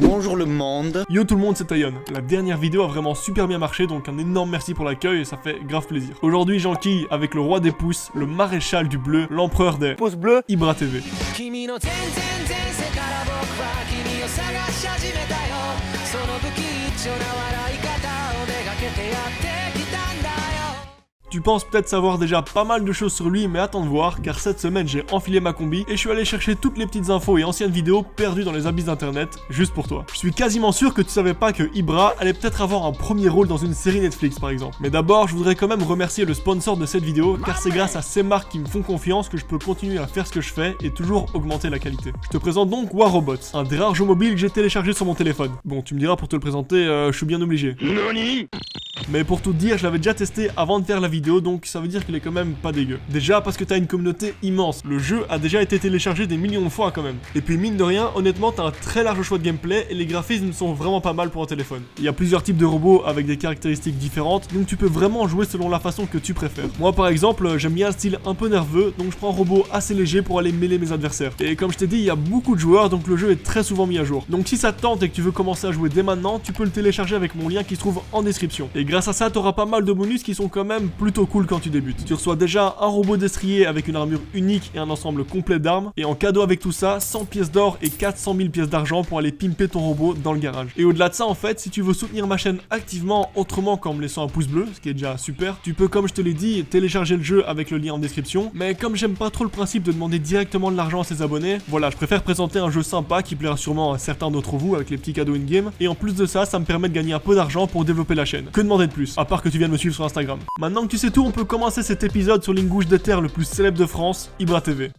Bonjour le monde. Yo tout le monde, c'est Tayon. La dernière vidéo a vraiment super bien marché, donc un énorme merci pour l'accueil et ça fait grave plaisir. Aujourd'hui j'enquille avec le roi des pouces, le maréchal du bleu, l'empereur des pouces bleus, Ibra TV. Tu penses peut-être savoir déjà pas mal de choses sur lui, mais attends de voir, car cette semaine j'ai enfilé ma combi et je suis allé chercher toutes les petites infos et anciennes vidéos perdues dans les abysses d'internet, juste pour toi. Je suis quasiment sûr que tu savais pas que Ibra allait peut-être avoir un premier rôle dans une série Netflix par exemple. Mais d'abord, je voudrais quand même remercier le sponsor de cette vidéo, car c'est grâce à ces marques qui me font confiance que je peux continuer à faire ce que je fais et toujours augmenter la qualité. Je te présente donc Warobots, un des rares jeux mobiles que j'ai téléchargé sur mon téléphone. Bon, tu me diras pour te le présenter, je suis bien obligé. Nani ? Mais pour tout dire, je l'avais déjà testé avant de faire la vidéo, donc ça veut dire qu'il est quand même pas dégueu. Déjà parce que t'as une communauté immense, le jeu a déjà été téléchargé des millions de fois quand même. Et puis mine de rien, honnêtement t'as un très large choix de gameplay et les graphismes sont vraiment pas mal pour un téléphone. Il y a plusieurs types de robots avec des caractéristiques différentes, donc tu peux vraiment jouer selon la façon que tu préfères. Moi par exemple, j'aime bien un style un peu nerveux, donc je prends un robot assez léger pour aller mêler mes adversaires. Et comme je t'ai dit, il y a beaucoup de joueurs, donc le jeu est très souvent mis à jour. Donc si ça te tente et que tu veux commencer à jouer dès maintenant, tu peux le télécharger avec mon lien qui se trouve en description. Et grâce à ça, t'auras pas mal de bonus qui sont quand même plutôt cool quand tu débutes. Tu reçois déjà un robot destrier avec une armure unique et un ensemble complet d'armes. Et en cadeau avec tout ça, 100 pièces d'or et 400 000 pièces d'argent pour aller pimper ton robot dans le garage. Et au-delà de ça, en fait, si tu veux soutenir ma chaîne activement autrement qu'en me laissant un pouce bleu, ce qui est déjà super, tu peux, comme je te l'ai dit, télécharger le jeu avec le lien en description. Mais comme j'aime pas trop le principe de demander directement de l'argent à ses abonnés, voilà, je préfère présenter un jeu sympa qui plaira sûrement à certains d'entre vous avec les petits cadeaux in-game. Et en plus de ça, ça me permet de gagner un peu d'argent pour développer la chaîne. Que demander de plus, à part que tu viennes me suivre sur Instagram. Maintenant que tu sais tout, on peut commencer cet épisode sur l'ingouche de terre le plus célèbre de France, Ibra TV.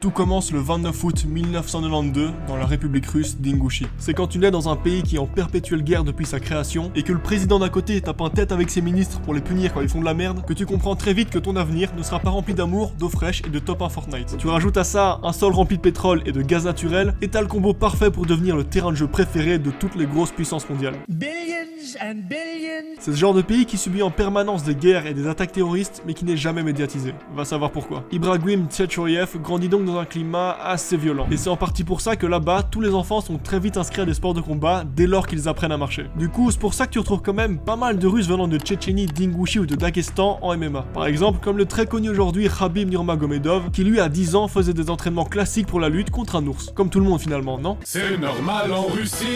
Tout commence le 29 août 1992 dans la République russe d'Ingouchie. C'est quand tu nais dans un pays qui est en perpétuelle guerre depuis sa création et que le président d'un côté tape en tête avec ses ministres pour les punir quand ils font de la merde, que tu comprends très vite que ton avenir ne sera pas rempli d'amour, d'eau fraîche et de top 1 Fortnite. Tu rajoutes à ça un sol rempli de pétrole et de gaz naturel et t'as le combo parfait pour devenir le terrain de jeu préféré de toutes les grosses puissances mondiales. C'est ce genre de pays qui subit en permanence des guerres et des attaques terroristes mais qui n'est jamais médiatisé. Va savoir pourquoi. Ibrahim Tchetchoyev grandit donc dans un climat assez violent. Et c'est en partie pour ça que là-bas, tous les enfants sont très vite inscrits à des sports de combat dès lors qu'ils apprennent à marcher. Du coup, c'est pour ça que tu retrouves quand même pas mal de Russes venant de Tchétchénie, d'Ingouchie ou de Daghestan en MMA. Par exemple, comme le très connu aujourd'hui Khabib Nurmagomedov, qui lui à 10 ans faisait des entraînements classiques pour la lutte contre un ours. Comme tout le monde finalement, non ? C'est normal en Russie.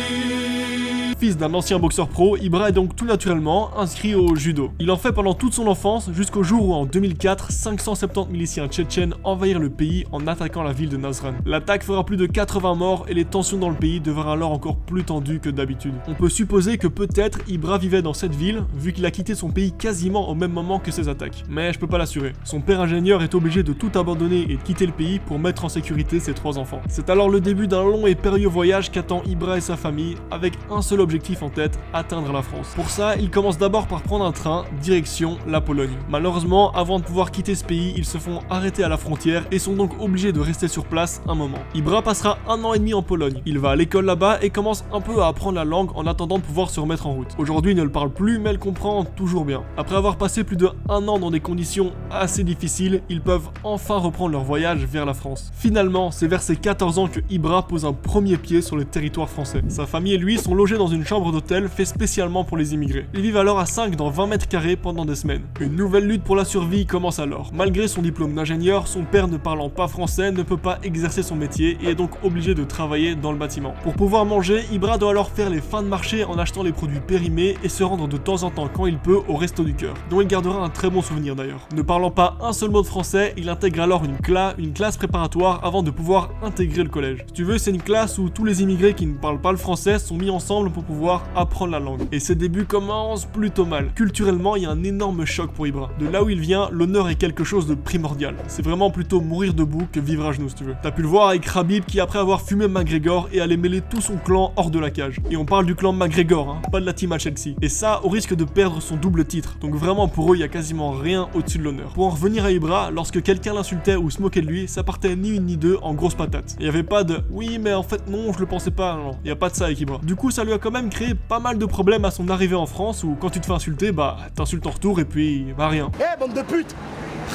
Fils d'un ancien boxeur pro, Ibra est donc tout naturellement inscrit au judo. Il en fait pendant toute son enfance jusqu'au jour où en 2004, 570 miliciens tchétchènes envahirent le pays en attaquant la ville de Nazran. L'attaque fera plus de 80 morts et les tensions dans le pays devinrent alors encore plus tendues que d'habitude. On peut supposer que peut-être Ibra vivait dans cette ville vu qu'il a quitté son pays quasiment au même moment que ces attaques. Mais je peux pas l'assurer. Son père ingénieur est obligé de tout abandonner et de quitter le pays pour mettre en sécurité ses 3 enfants. C'est alors le début d'un long et périlleux voyage qu'attend Ibra et sa famille avec un seul objectif en tête, atteindre la France. Pour ça, il commence d'abord par prendre un train, direction la Pologne. Malheureusement, avant de pouvoir quitter ce pays, ils se font arrêter à la frontière et sont donc obligés de rester sur place un moment. Ibra passera 1 an et demi en Pologne. Il va à l'école là-bas et commence un peu à apprendre la langue en attendant de pouvoir se remettre en route. Aujourd'hui, il ne le parle plus, mais elle comprend toujours bien. Après avoir passé plus de 1 an dans des conditions assez difficiles, ils peuvent enfin reprendre leur voyage vers la France. Finalement, c'est vers ses 14 ans que Ibra pose un premier pied sur le territoire français. Sa famille et lui sont logés dans une chambre d'hôtel fait spécialement pour les immigrés. Ils vivent alors à 5 dans 20 mètres carrés pendant des semaines. Une nouvelle lutte pour la survie commence alors. Malgré son diplôme d'ingénieur, son père ne parlant pas français ne peut pas exercer son métier et est donc obligé de travailler dans le bâtiment. Pour pouvoir manger, Ibra doit alors faire les fins de marché en achetant les produits périmés et se rendre de temps en temps quand il peut au Resto du Cœur, dont il gardera un très bon souvenir d'ailleurs. Ne parlant pas un seul mot de français, il intègre alors une classe préparatoire avant de pouvoir intégrer le collège. Si tu veux, c'est une classe où tous les immigrés qui ne parlent pas le français sont mis ensemble pour pouvoir apprendre la langue. Et ses débuts commencent plutôt mal. Culturellement, il y a un énorme choc pour Ibra. De là où il vient, l'honneur est quelque chose de primordial. C'est vraiment plutôt mourir debout que vivre à genoux si tu veux. T'as pu le voir avec Khabib qui après avoir fumé McGregor est allé mêler tout son clan hors de la cage. Et on parle du clan McGregor, hein, pas de la team à Chelsea. Et ça au risque de perdre son double titre. Donc vraiment pour eux, il y a quasiment rien au-dessus de l'honneur. Pour en revenir à Ibra, lorsque quelqu'un l'insultait ou se moquait de lui, ça partait ni une ni deux en grosse patate. Il y avait pas de oui mais en fait non, je le pensais pas, non. Il y a pas de ça avec Ibra. Du coup, ça lui a quand même créé pas mal de problèmes même à son arrivée en France où quand tu te fais insulter, bah t'insultes en retour et puis bah rien. Eh bande de putes,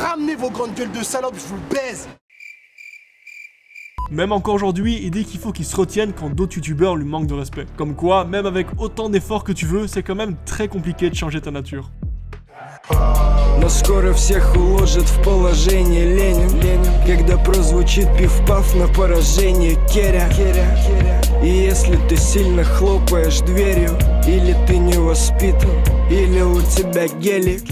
ramenez vos grandes gueules de salopes, je vous baise. Même encore aujourd'hui, il dit qu'il faut qu'il se retienne quand d'autres youtubeurs lui manquent de respect. Comme quoi, même avec autant d'efforts que tu veux, c'est quand même très compliqué de changer ta nature. Но скоро всех уложат в положение Ленин, когда прозвучит пиф-паф на поражение Керя. И если ты сильно хлопаешь дверью, или ты не воспитан, или у тебя гелик.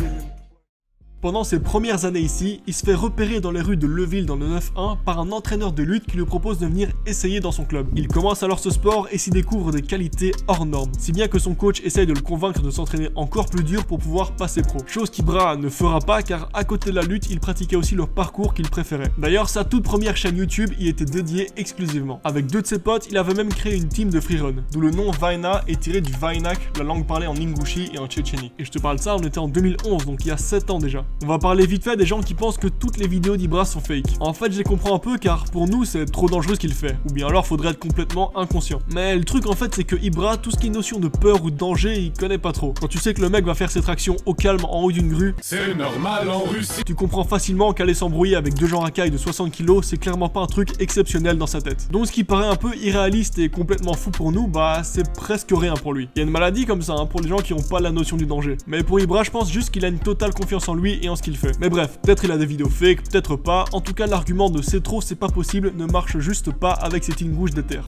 Pendant ses premières années ici, il se fait repérer dans les rues de Leuville dans le 9-1 par un entraîneur de lutte qui lui propose de venir essayer dans son club. Il commence alors ce sport et s'y découvre des qualités hors normes, si bien que son coach essaye de le convaincre de s'entraîner encore plus dur pour pouvoir passer pro. Chose qu'Ibra ne fera pas car à côté de la lutte, il pratiquait aussi le parcours qu'il préférait. D'ailleurs, sa toute première chaîne YouTube y était dédiée exclusivement. Avec 2 de ses potes, il avait même créé une team de freerun, d'où le nom Vaina est tiré du Vainak, la langue parlée en Ingouchi et en Tchétchénie. Et je te parle de ça, on était en 2011, donc il y a 7 ans déjà. On va parler vite fait des gens qui pensent que toutes les vidéos d'Ibra sont fake. En fait, je les comprends un peu car pour nous, c'est trop dangereux ce qu'il fait. Ou bien alors, faudrait être complètement inconscient. Mais le truc en fait, c'est que Ibra, tout ce qui est notion de peur ou de danger, il connaît pas trop. Quand tu sais que le mec va faire ses tractions au calme en haut d'une grue, c'est normal en Russie. Tu comprends facilement qu'aller s'embrouiller avec 2 gens racailles de 60 kg, c'est clairement pas un truc exceptionnel dans sa tête. Donc ce qui paraît un peu irréaliste et complètement fou pour nous, bah c'est presque rien pour lui. Il y a une maladie comme ça, pour les gens qui ont pas la notion du danger. Mais pour Ibra, je pense juste qu'il a une totale confiance en lui et en ce qu'il fait. Mais bref, peut-être il a des vidéos fake, peut-être pas. En tout cas, l'argument de c'est trop, c'est pas possible ne marche juste pas avec cette ingouche d'éther.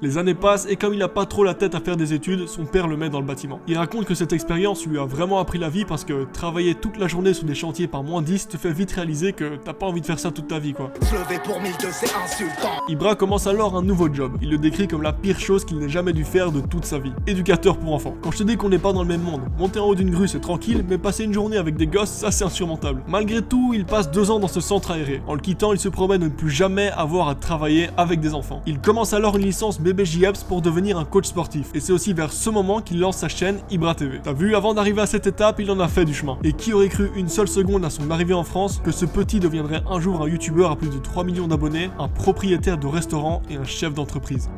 Les années passent et comme il a pas trop la tête à faire des études, son père le met dans le bâtiment. Il raconte que cette expérience lui a vraiment appris la vie parce que travailler toute la journée sur des chantiers par -10 te fait vite réaliser que t'as pas envie de faire ça toute ta vie quoi. Levé pour 1002, c'est insultant. Ibra commence alors un nouveau job. Il le décrit comme la pire chose qu'il n'ait jamais dû faire de toute sa vie. Éducateur pour enfants. Quand je te dis qu'on n'est pas dans le même monde, monter en haut d'une grue c'est tranquille, mais passer une journée avec des gosses, ça c'est insurmontable. Malgré tout, il passe 2 ans dans ce centre aéré. En le quittant, il se promet de ne plus jamais avoir à travailler avec des enfants. Il commence alors une licence bébé JEPS pour devenir un coach sportif. Et c'est aussi vers ce moment qu'il lance sa chaîne Ibra TV. T'as vu, avant d'arriver à cette étape, il en a fait du chemin. Et qui aurait cru une seule seconde à son arrivée en France que ce petit deviendrait un jour un youtubeur à plus de 3 millions d'abonnés, un propriétaire de restaurant et un chef d'entreprise.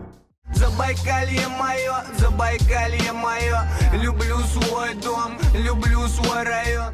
Забайкалье моё, люблю свой дом, люблю свой район.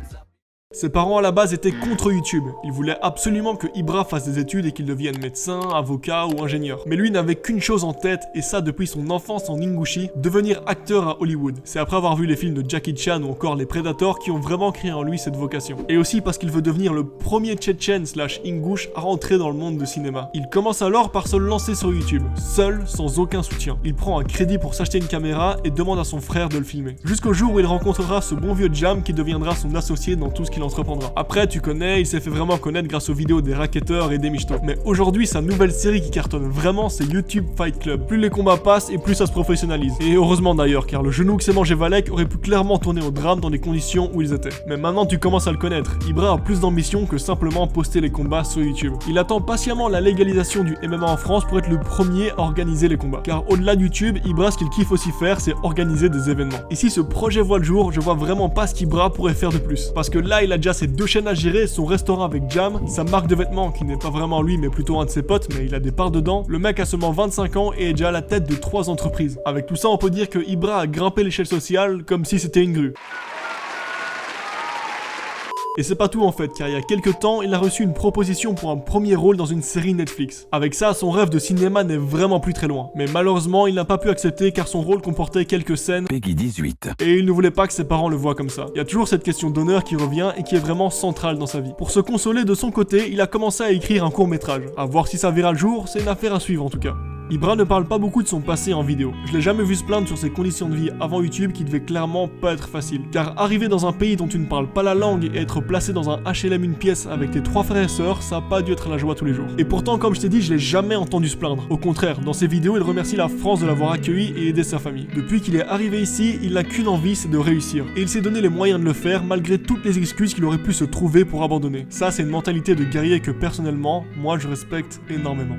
Ses parents à la base étaient contre YouTube. Ils voulaient absolument que Ibra fasse des études et qu'il devienne médecin, avocat ou ingénieur. Mais lui n'avait qu'une chose en tête, et ça depuis son enfance en Ingouchi, devenir acteur à Hollywood. C'est après avoir vu les films de Jackie Chan ou encore les Predators qui ont vraiment créé en lui cette vocation. Et aussi parce qu'il veut devenir le premier Tchétchène / Ingouche à rentrer dans le monde du cinéma. Il commence alors par se lancer sur YouTube, seul, sans aucun soutien. Il prend un crédit pour s'acheter une caméra et demande à son frère de le filmer. Jusqu'au jour où il rencontrera ce bon vieux Jam qui deviendra son associé dans tout ce qu'il entreprendra. Après, tu connais, il s'est fait vraiment connaître grâce aux vidéos des racketteurs et des michtos. Mais aujourd'hui, sa nouvelle série qui cartonne vraiment, c'est YouTube Fight Club. Plus les combats passent et plus ça se professionnalise. Et heureusement d'ailleurs, car le genou que s'est mangé Valek aurait pu clairement tourner au drame dans les conditions où ils étaient. Mais maintenant, tu commences à le connaître. Ibra a plus d'ambition que simplement poster les combats sur YouTube. Il attend patiemment la légalisation du MMA en France pour être le premier à organiser les combats. Car au-delà de YouTube, Ibra, ce qu'il kiffe aussi faire, c'est organiser des événements. Et si ce projet voit le jour, je vois vraiment pas ce qu'Ibra pourrait faire de plus. Parce que là, il a déjà ses 2 chaînes à gérer, son restaurant avec Jam, sa marque de vêtements qui n'est pas vraiment lui mais plutôt un de ses potes, mais il a des parts dedans. Le mec a seulement 25 ans et est déjà à la tête de 3 entreprises. Avec tout ça, on peut dire que Ibra a grimpé l'échelle sociale comme si c'était une grue. Et c'est pas tout en fait, car il y a quelques temps, il a reçu une proposition pour un premier rôle dans une série Netflix. Avec ça, son rêve de cinéma n'est vraiment plus très loin. Mais malheureusement, il n'a pas pu accepter car son rôle comportait quelques scènes Peggy 18. et il ne voulait pas que ses parents le voient comme ça. Il y a toujours cette question d'honneur qui revient et qui est vraiment centrale dans sa vie. Pour se consoler de son côté, il a commencé à écrire un court-métrage. À voir si ça verra le jour, c'est une affaire à suivre en tout cas. Ibra ne parle pas beaucoup de son passé en vidéo. Je l'ai jamais vu se plaindre sur ses conditions de vie avant YouTube qui devaient clairement pas être faciles. Car arriver dans un pays dont tu ne parles pas la langue et être placé dans un HLM une pièce avec tes 3 frères et sœurs, ça a pas dû être la joie tous les jours. Et pourtant, comme je t'ai dit, je l'ai jamais entendu se plaindre. Au contraire, dans ses vidéos, il remercie la France de l'avoir accueilli et aidé sa famille. Depuis qu'il est arrivé ici, il n'a qu'une envie, c'est de réussir. Et il s'est donné les moyens de le faire malgré toutes les excuses qu'il aurait pu se trouver pour abandonner. Ça, c'est une mentalité de guerrier que personnellement, moi je respecte énormément.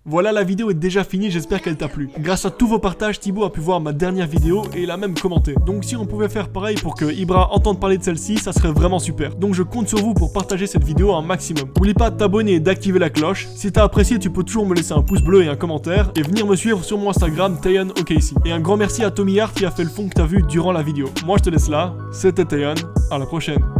Voilà, la vidéo est déjà finie, j'espère qu'elle t'a plu. Grâce à tous vos partages, Thibaut a pu voir ma dernière vidéo et il a même commenté. Donc si on pouvait faire pareil pour que Ibra entende parler de celle-ci, ça serait vraiment super. Donc je compte sur vous pour partager cette vidéo un maximum. N'oublie pas de t'abonner et d'activer la cloche. Si t'as apprécié, tu peux toujours me laisser un pouce bleu et un commentaire et venir me suivre sur mon Instagram TayonOKC. Et un grand merci à Tommy Hart qui a fait le fond que t'as vu durant la vidéo. Moi je te laisse là, c'était Tayon, à la prochaine.